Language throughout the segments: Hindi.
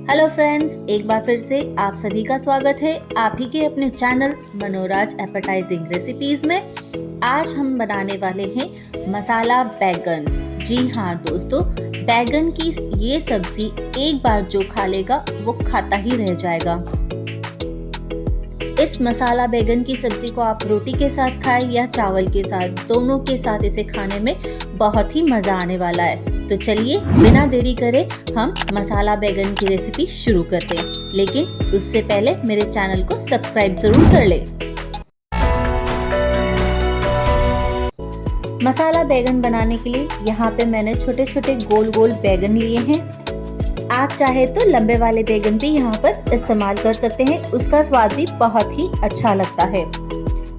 हेलो फ्रेंड्स, एक बार फिर से आप सभी का स्वागत है आप ही के अपने चैनल मनोराज एपेटाइजिंग रेसिपीज में। आज हम बनाने वाले हैं मसाला बैगन। जी हाँ दोस्तों, बैगन की ये सब्जी एक बार जो खा लेगा वो खाता ही रह जाएगा। इस मसाला बैगन की सब्जी को आप रोटी के साथ खाएं या चावल के साथ, दोनों के साथ इसे खाने में बहुत ही मजा आने वाला है। तो चलिए बिना देरी करे हम मसाला बैगन की रेसिपी शुरू करते हैं, लेकिन उससे पहले मेरे चैनल को सब्सक्राइब जरूर कर ले। मसाला बैगन बनाने के लिए यहाँ पे मैंने छोटे छोटे गोल गोल बैगन लिए हैं। आप चाहे तो लंबे वाले बैगन भी यहाँ पर इस्तेमाल कर सकते हैं, उसका स्वाद भी बहुत ही अच्छा लगता है।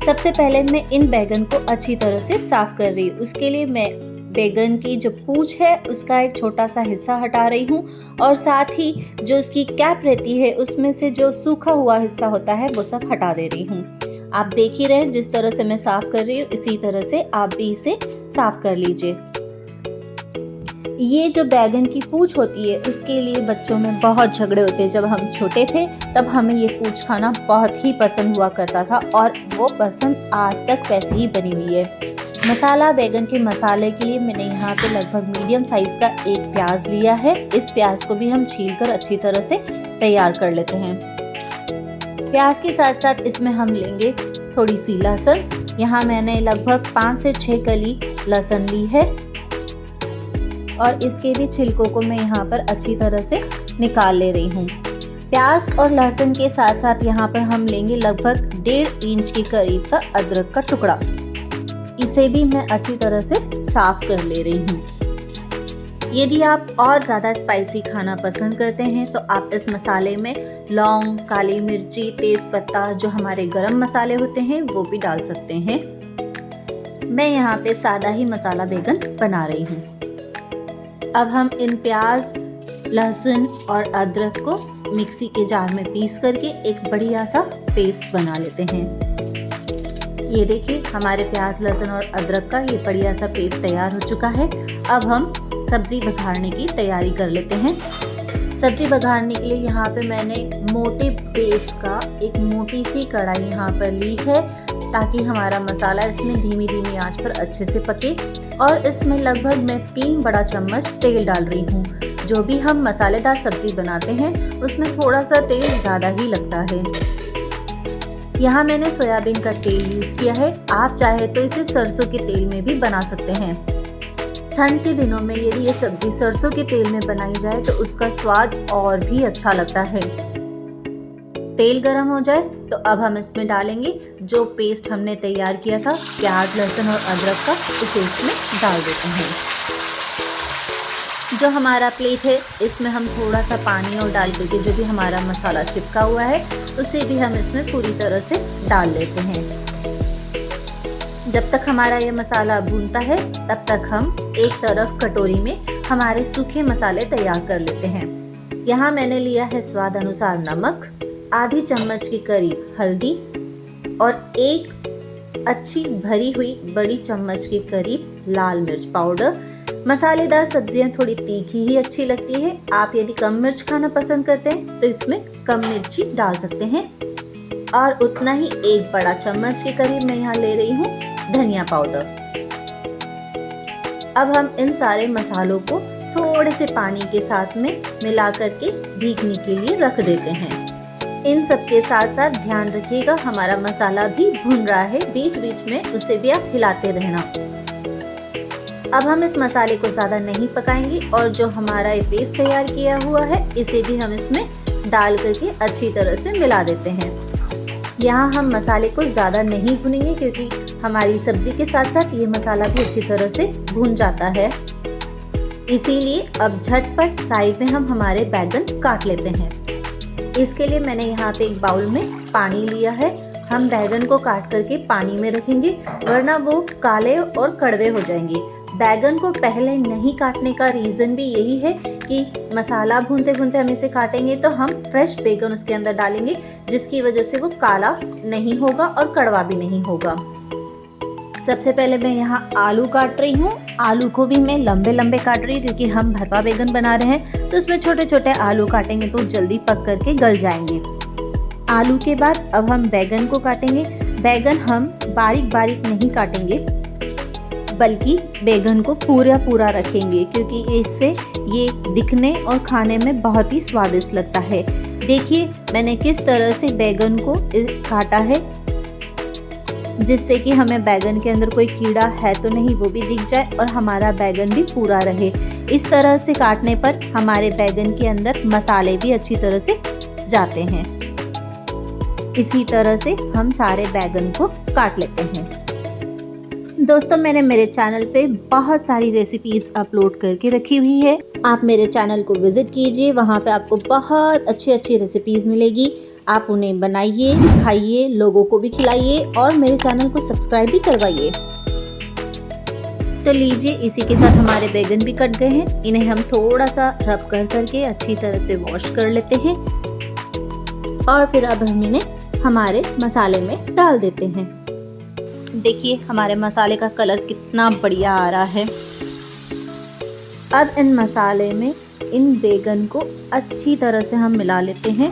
सबसे पहले मैं इन बैगन को अच्छी तरह से साफ कर रही हूँ। उसके लिए मैं बैगन की जो पूंछ है उसका एक छोटा सा हिस्सा हटा रही हूँ और साथ ही जो उसकी कैप रहती है उसमें से जो सूखा हुआ हिस्सा होता है वो सब हटा दे रही हूँ। आप देख ही रहे जिस तरह से मैं साफ कर रही हूँ, इसी तरह से आप भी इसे साफ कर लीजिए। ये जो बैगन की पूंछ होती है उसके लिए बच्चों में बहुत झगड़े होते हैं। जब हम छोटे थे तब हमें ये पूंछ खाना बहुत ही पसंद हुआ करता था और वो पसंद आज तक वैसे ही बनी हुई है। मसाला बैगन के मसाले के लिए मैंने यहाँ पे लगभग मीडियम साइज का एक प्याज लिया है। इस प्याज को भी हम छीलकर अच्छी तरह से तैयार कर लेते हैं। प्याज के साथ साथ इसमें हम लेंगे थोड़ी सी लहसुन। यहाँ मैंने लगभग 5 से 6 कली लहसुन ली है और इसके भी छिलकों को मैं यहाँ पर अच्छी तरह से निकाल ले रही हूँ। प्याज और लहसुन के साथ साथ यहाँ पर हम लेंगे लगभग 1.5 इंच के करीब का अदरक का टुकड़ा। इसे भी मैं अच्छी तरह से साफ कर ले रही हूँ। यदि आप और ज़्यादा स्पाइसी खाना पसंद करते हैं तो आप इस मसाले में लौंग, काली मिर्ची, तेज पत्ता, जो हमारे गरम मसाले होते हैं वो भी डाल सकते हैं। मैं यहाँ पे सादा ही मसाला बैगन बना रही हूँ। अब हम इन प्याज, लहसुन और अदरक को मिक्सी के जार में पीस करके एक बढ़िया सा पेस्ट बना लेते हैं। ये देखिए हमारे प्याज, लहसुन और अदरक का ये बढ़िया सा पेस्ट तैयार हो चुका है। अब हम सब्जी बघारने की तैयारी कर लेते हैं। सब्जी बघारने के लिए यहाँ पे मैंने मोटे बेस का एक मोटी सी कढ़ाई यहाँ पर ली है ताकि हमारा मसाला इसमें धीमी धीमी आंच पर अच्छे से पके। और इसमें लगभग मैं 3 बड़ा चम्मच तेल डाल रही हूँ। जो भी हम मसालेदार सब्जी बनाते हैं उसमें थोड़ा सा तेल ज़्यादा ही लगता है। यहाँ मैंने सोयाबीन का तेल यूज़ किया है। आप चाहे तो इसे सरसों के तेल में भी बना सकते हैं। ठंड के दिनों में यदि ये सब्जी सरसों के तेल में बनाई जाए तो उसका स्वाद और भी अच्छा लगता है। तेल गरम हो जाए तो अब हम इसमें डालेंगे जो पेस्ट हमने तैयार किया था प्याज, लहसुन और अदरक का, उसे इसमें डाल देते हैं। जो हमारा प्लेट है इसमें हम थोड़ा सा पानी और डाल करके जो भी हमारा मसाला चिपका हुआ है उसे भी हम इसमें पूरी तरह से डाल लेते हैं। जब तक हमारा ये मसाला भूनता है तब तक हम एक तरफ कटोरी में हमारे सूखे मसाले तैयार कर लेते हैं। यहाँ मैंने लिया है स्वाद अनुसार नमक, आधी चम्मच के करीब हल्दी और एक अच्छी भरी हुई बड़ी चम्मच के करीब लाल मिर्च पाउडर। मसालेदार सब्जियां थोड़ी तीखी ही अच्छी लगती है। आप यदि कम मिर्च खाना पसंद करते हैं तो इसमें कम मिर्ची डाल सकते हैं। और उतना ही एक बड़ा चम्मच के करीब मैं यहाँ ले रही हूँ धनिया पाउडर। अब हम इन सारे मसालों को थोड़े से पानी के साथ में मिला करके भीगने के लिए रख देते हैं। इन सब के साथ साथ ध्यान रखिएगा हमारा मसाला भी भुन रहा है, बीच बीच में उसे भी आप हिलाते रहना। अब हम इस मसाले को ज़्यादा नहीं पकाएंगे और जो हमारा ये पेस्ट तैयार किया हुआ है इसे भी हम इसमें डाल करके अच्छी तरह से मिला देते हैं। यहाँ हम मसाले को ज़्यादा नहीं भुनेंगे क्योंकि हमारी सब्जी के साथ साथ ये मसाला भी अच्छी तरह से भुन जाता है। इसीलिए अब झटपट साइड में हम हमारे बैगन काट लेते हैं। इसके लिए मैंने यहाँ पे एक बाउल में पानी लिया है। हम बैगन को काट करके पानी में रखेंगे वरना वो काले और कड़वे हो जाएंगे। बैगन को पहले नहीं काटने का रीज़न भी यही है कि मसाला भूनते भूनते हम इसे काटेंगे तो हम फ्रेश बैगन उसके अंदर डालेंगे जिसकी वजह से वो काला नहीं होगा और कड़वा भी नहीं होगा। सबसे पहले मैं यहाँ आलू काट रही हूँ। आलू को भी मैं लंबे लंबे काट रही हूँ क्योंकि हम भरवा बैगन बना रहे हैं, तो उसमें छोटे छोटे आलू काटेंगे तो जल्दी पक करके गल जाएंगे। आलू के बाद अब हम बैगन को काटेंगे। बैगन हम बारीक बारीक नहीं काटेंगे, बल्कि बैगन को पूरा पूरा रखेंगे क्योंकि इससे ये दिखने और खाने में बहुत ही स्वादिष्ट लगता है। देखिए मैंने किस तरह से बैगन को काटा है, जिससे कि हमें बैगन के अंदर कोई कीड़ा है तो नहीं वो भी दिख जाए और हमारा बैगन भी पूरा रहे। इस तरह से काटने पर हमारे बैगन के अंदर मसाले भी अच्छी तरह से जाते हैं। इसी तरह से हम सारे बैगन को काट लेते हैं। दोस्तों मैंने मेरे चैनल पे बहुत सारी रेसिपीज अपलोड करके रखी हुई है, आप मेरे चैनल को विजिट कीजिए, वहाँ पे आपको बहुत अच्छी अच्छी रेसिपीज मिलेगी। आप उन्हें बनाइए, खाइए, लोगों को भी खिलाइए और मेरे चैनल को सब्सक्राइब भी करवाइए। तो लीजिए इसी के साथ हमारे बैगन भी कट गए हैं। इन्हें हम थोड़ा सा रब कर करके अच्छी तरह से वॉश कर लेते हैं और फिर अब हम इन्हें हमारे मसाले में डाल देते हैं। देखिए हमारे मसाले का कलर कितना बढ़िया आ रहा है। अब इन मसाले में इन बैगन को अच्छी तरह से हम मिला लेते हैं।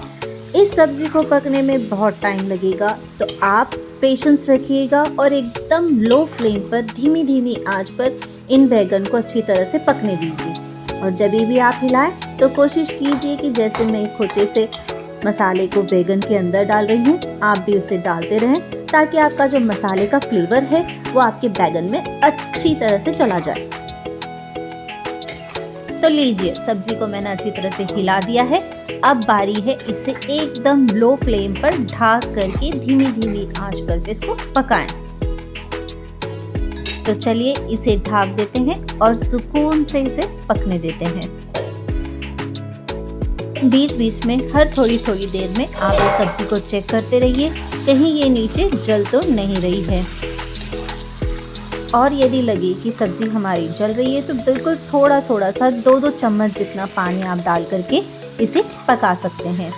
इस सब्जी को पकने में बहुत टाइम लगेगा, तो आप पेशेंस रखिएगा और एकदम लो फ्लेम पर धीमी धीमी आंच पर इन बैगन को अच्छी तरह से पकने दीजिए। और जब भी आप हिलाएं तो कोशिश कीजिए कि जैसे मैं एक खोचे से मसाले को बैगन के अंदर डाल रही हूँ, आप भी उसे डालते रहें ताकि आपका जो मसाले का फ्लेवर है वो आपके बैगन में अच्छी तरह से चला जाए। तो लीजिए सब्जी को मैंने अच्छी तरह से हिला दिया है। अब बारी है इसे एकदम लो फ्लेम पर ढक करके धीमी धीमी आंच पर इसको पकाएं। तो चलिए इसे ढक देते हैं और सुकून से इसे पकने देते हैं। बीच बीच में हर थोड़ी थोड़ी देर में आप इस सब्जी को चेक करते रहिए, कहीं ये नीचे जल तो नहीं रही है। और यदि लगे कि सब्जी हमारी जल रही है तो बिल्कुल थोड़ा थोड़ा सा 2-2 चम्मच जितना पानी आप डाल करके इसे पका सकते हैं।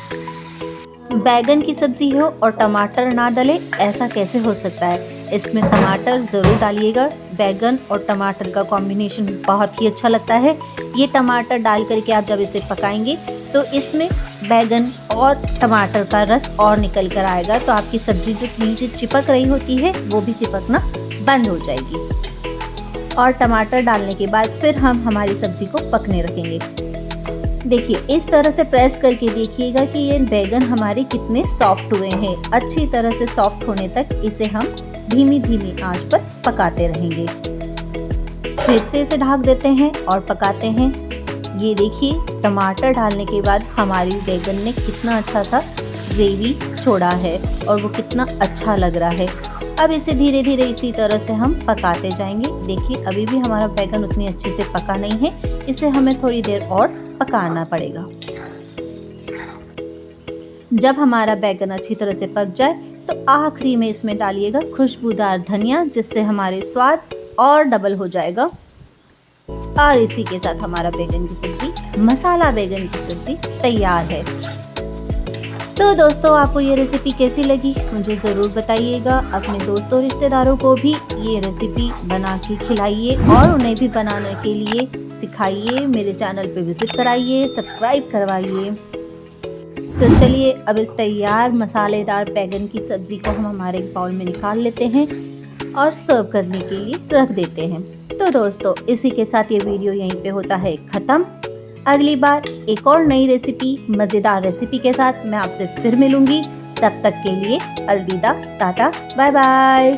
बैगन की सब्जी हो और टमाटर ना डले, ऐसा कैसे हो सकता है? इसमें टमाटर ज़रूर डालिएगा। बैगन और टमाटर का कॉम्बिनेशन बहुत ही अच्छा लगता है। ये टमाटर डाल करके आप जब इसे पकाएंगे तो इसमें बैगन और टमाटर का रस और निकल कर आएगा, तो आपकी सब्जी जो नीचे चिपक रही होती है वो भी चिपकना बंद हो जाएगी। और टमाटर डालने के बाद फिर हम हमारी सब्जी को पकने रखेंगे। देखिए इस तरह से प्रेस करके देखिएगा कि ये बैगन हमारे कितने सॉफ्ट हुए हैं। अच्छी तरह से सॉफ्ट होने तक इसे हम धीमी धीमी आंच पर पकाते रहेंगे। फिर से इसे ढक देते हैं और पकाते हैं। ये देखिए टमाटर डालने के बाद हमारी बैगन ने कितना अच्छा सा ग्रेवी छोड़ा है और वो कितना अच्छा लग रहा है। अब इसे धीरे धीरे इसी तरह से हम पकाते जाएंगे। देखिए अभी भी हमारा बैगन उतनी अच्छे से पका नहीं है, इसे हमें थोड़ी देर और पकाना पड़ेगा। जब हमारा बैगन अच्छी तरह से पक जाए तो आखिरी में इसमें डालिएगा खुशबूदार धनिया, जिससे हमारे स्वाद और डबल हो जाएगा। और इसी के साथ हमारा बैगन की सब्जी, मसाला बैगन की सब्जी तैयार है। तो दोस्तों आपको ये रेसिपी कैसी लगी मुझे ज़रूर बताइएगा। अपने दोस्तों रिश्तेदारों को भी ये रेसिपी बना के खिलाइए और उन्हें भी बनाने के लिए सिखाइए। मेरे चैनल पे विजिट कराइए, सब्सक्राइब करवाइए। तो चलिए अब इस तैयार मसालेदार बैगन की सब्ज़ी को हम हमारे बाउल में निकाल लेते हैं और सर्व करने के लिए रख देते हैं। तो दोस्तों इसी के साथ ये वीडियो यहीं पे होता है ख़त्म। अगली बार एक और नई रेसिपी, मज़ेदार रेसिपी के साथ मैं आपसे फिर मिलूंगी। तब तक के लिए अलविदा, टाटा, बाय बाय।